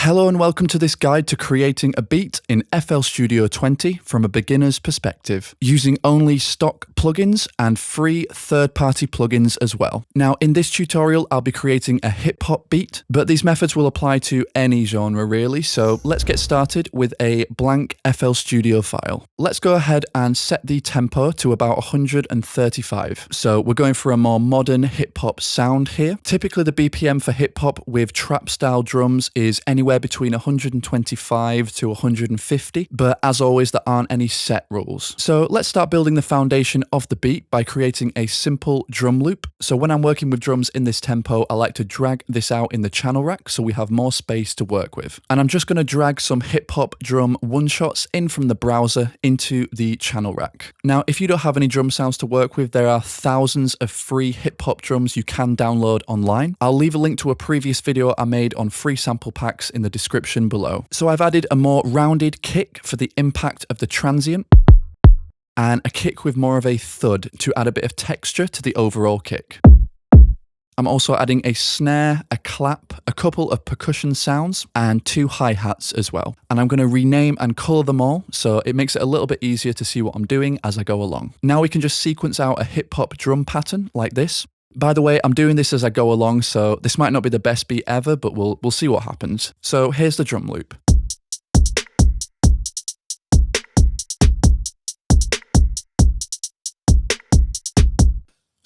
Hello and welcome to this guide to creating a beat in FL Studio 20 from a beginner's perspective, using only stock plugins and free third-party plugins as well. Now, in this tutorial, I'll be creating a hip-hop beat, but these methods will apply to any genre really, so let's get started with a blank FL Studio file. Let's go ahead and set the tempo to about 135. So we're going for a more modern hip-hop sound here. Typically, the BPM for hip-hop with trap-style drums is anywhere between 125 to 150, but as always, there aren't any set rules. So let's start building the foundation of the beat by creating a simple drum loop. So when I'm working with drums in this tempo, I like to drag this out in the channel rack so we have more space to work with. And I'm just going to drag some hip-hop drum one-shots in from the browser into the channel rack. Now, if you don't have any drum sounds to work with, there are thousands of free hip-hop drums you can download online. I'll leave a link to a previous video I made on free sample packs in the description below. So I've added a more rounded kick for the impact of the transient, and a kick with more of a thud to add a bit of texture to the overall kick. I'm also adding a snare, a clap, a couple of percussion sounds, and 2 hi-hats as well. And I'm going to rename and color them all, so it makes it a little bit easier to see what I'm doing as I go along. Now we can just sequence out a hip-hop drum pattern like this. By the way, I'm doing this as I go along, so this might not be the best beat ever, but we'll see what happens. So here's the drum loop.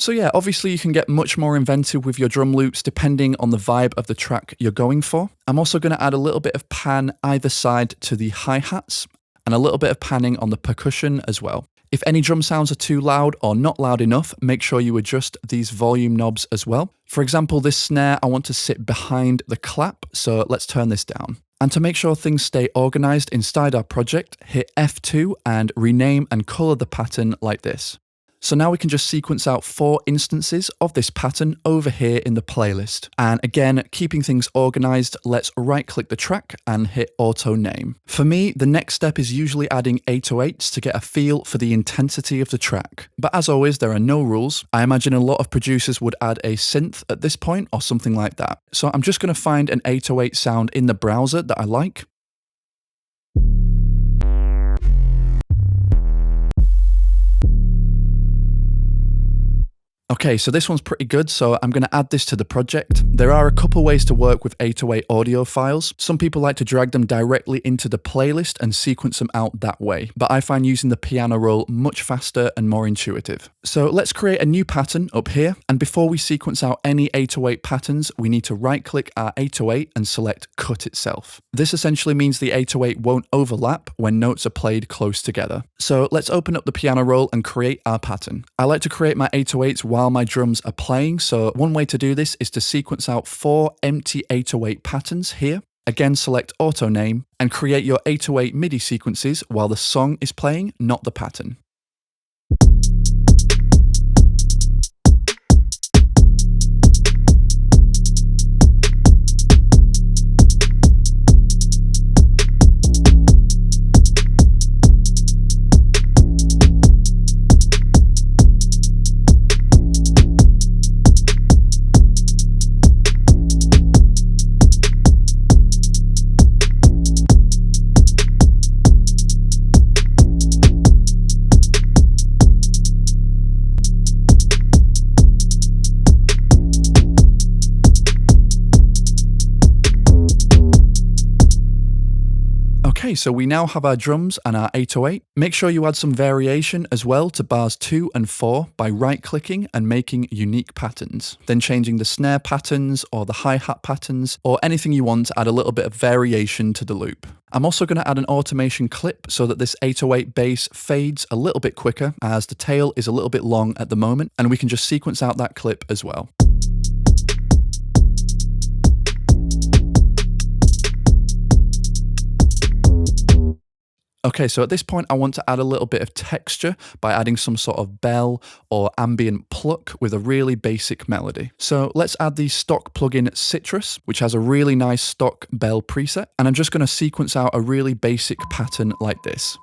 So yeah, obviously you can get much more inventive with your drum loops depending on the vibe of the track you're going for. I'm also going to add a little bit of pan either side to the hi-hats and a little bit of panning on the percussion as well. If any drum sounds are too loud or not loud enough, make sure you adjust these volume knobs as well. For example, this snare I want to sit behind the clap, so let's turn this down. And to make sure things stay organized inside our project, hit F2 and rename and color the pattern like this. So now we can just sequence out 4 instances of this pattern over here in the playlist. And again, keeping things organized, let's right-click the track and hit Auto Name. For me, the next step is usually adding 808s to get a feel for the intensity of the track. But as always, there are no rules. I imagine a lot of producers would add a synth at this point or something like that. So I'm just going to find an 808 sound in the browser that I like. Okay, so this one's pretty good, so I'm going to add this to the project. There are a couple ways to work with 808 audio files. Some people like to drag them directly into the playlist and sequence them out that way, but I find using the piano roll much faster and more intuitive. So let's create a new pattern up here, and before we sequence out any 808 patterns, we need to right-click our 808 and select Cut Itself. This essentially means the 808 won't overlap when notes are played close together. So let's open up the piano roll and create our pattern. I like to create my 808s while my drums are playing, so one way to do this is to sequence out 4 empty 808 patterns here. Again, select Auto Name and create your 808 MIDI sequences while the song is playing, not the pattern. Okay, so we now have our drums and our 808. Make sure you add some variation as well to bars 2 and 4 by right-clicking and making unique patterns. Then changing the snare patterns or the hi-hat patterns or anything you want to add a little bit of variation to the loop. I'm also going to add an automation clip so that this 808 bass fades a little bit quicker as the tail is a little bit long at the moment, and we can just sequence out that clip as well. Okay, so at this point I want to add a little bit of texture by adding some sort of bell or ambient pluck with a really basic melody. So let's add the stock plugin Citrus, which has a really nice stock bell preset, and I'm just going to sequence out a really basic pattern like this.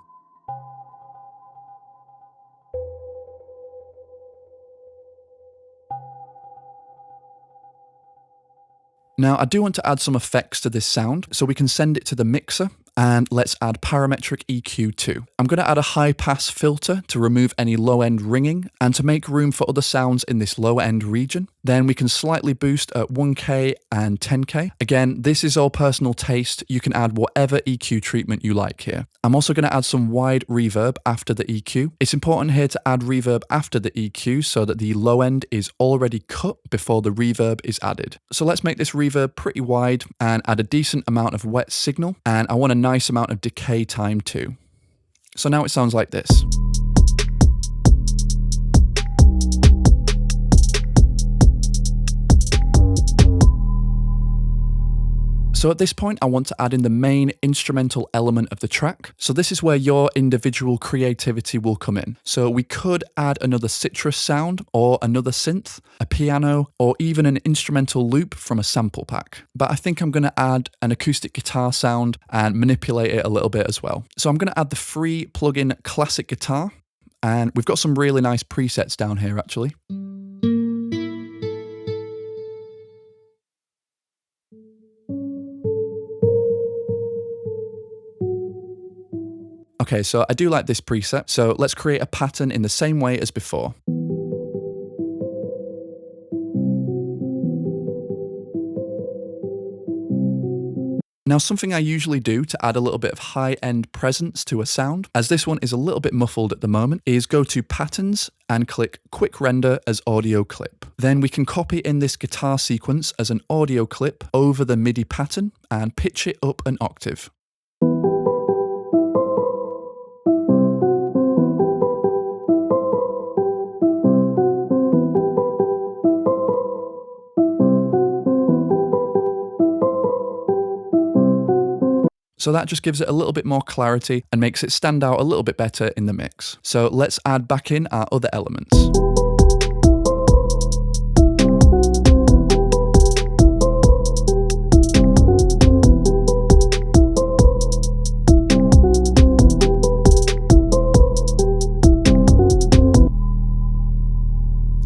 Now, I do want to add some effects to this sound, so we can send it to the mixer, and let's add parametric EQ too. I'm going to add a high pass filter to remove any low end ringing and to make room for other sounds in this low end region. Then we can slightly boost at 1K and 10K. Again, this is all personal taste. You can add whatever EQ treatment you like here. I'm also going to add some wide reverb after the EQ. It's important here to add reverb after the EQ so that the low end is already cut before the reverb is added. So let's make this reverb pretty wide and add a decent amount of wet signal, and I want a nice amount of decay time too. So now it sounds like this. So at this point, I want to add in the main instrumental element of the track. So this is where your individual creativity will come in. So we could add another citrus sound or another synth, a piano, or even an instrumental loop from a sample pack. But I think I'm going to add an acoustic guitar sound and manipulate it a little bit as well. So I'm going to add the free plugin classic guitar, and we've got some really nice presets down here actually. Okay, so I do like this preset, so let's create a pattern in the same way as before. Now, something I usually do to add a little bit of high-end presence to a sound, as this one is a little bit muffled at the moment, is go to Patterns and click Quick Render as Audio Clip. Then we can copy in this guitar sequence as an audio clip over the MIDI pattern and pitch it up an octave. So that just gives it a little bit more clarity and makes it stand out a little bit better in the mix. So let's add back in our other elements.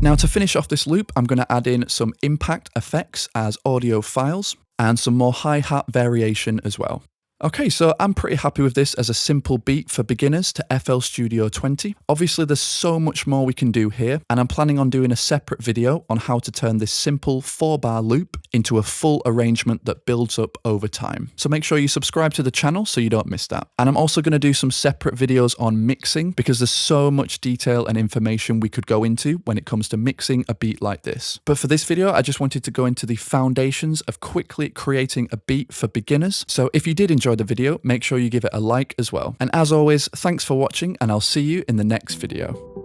Now to finish off this loop, I'm going to add in some impact effects as audio files and some more hi-hat variation as well. Okay, so I'm pretty happy with this as a simple beat for beginners to FL Studio 20. Obviously, there's so much more we can do here, and I'm planning on doing a separate video on how to turn this simple 4-bar loop into a full arrangement that builds up over time. So make sure you subscribe to the channel so you don't miss that. And I'm also going to do some separate videos on mixing because there's so much detail and information we could go into when it comes to mixing a beat like this. But for this video, I just wanted to go into the foundations of quickly creating a beat for beginners. So if you did enjoy the video, make sure you give it a like as well. And as always, thanks for watching, and I'll see you in the next video.